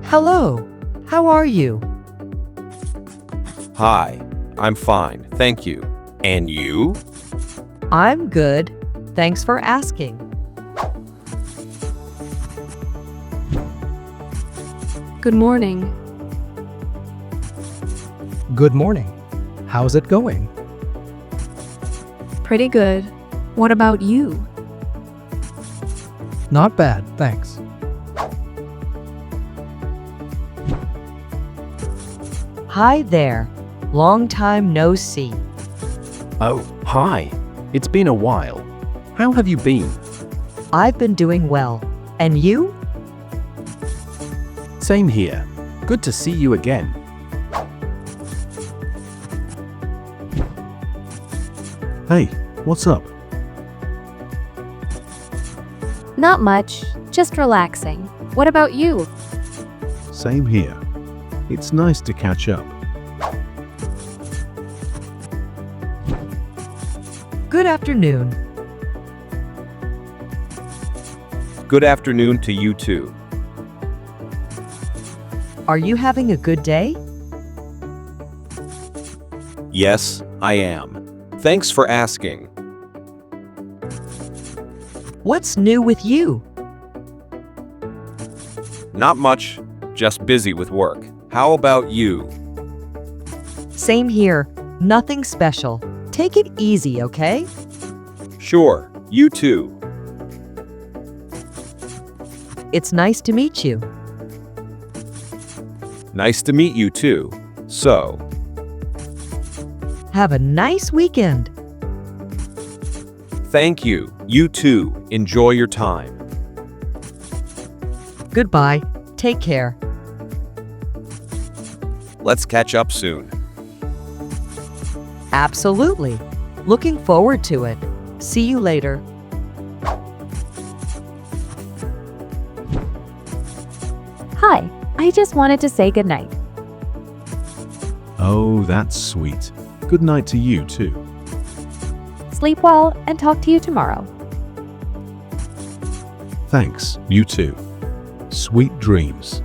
Hello, how are you? Hi, I'm fine, thank you. And you? I'm good. Thanks for asking. Good morning. Good morning. How's it going? Pretty good. What about you? Not bad, thanks. Hi there. Long time no see. Oh, hi. It's been a while. How have you been? I've been doing well. And you? Same here. Good to see you again. Hey, what's up? Not much, just relaxing. What about you? Same here. It's nice to catch up. Good afternoon. Good afternoon to you too. Are you having a good day? Yes, I am. Thanks for asking. What's new with you? Not much, just busy with work. How about you? Same here. Nothing special. Take it easy, okay? Sure, you too. It's nice to meet you. Nice to meet you too. So, Have a nice weekend. thank you. You too. Enjoy your time. Goodbye. Take care. Let's catch up soon. Absolutely. Looking forward to it. See you later. Hi, I just wanted to say goodnight. Oh, that's sweet. Good night to you too. Sleep well and talk to you tomorrow. Thanks, you too. Sweet dreams.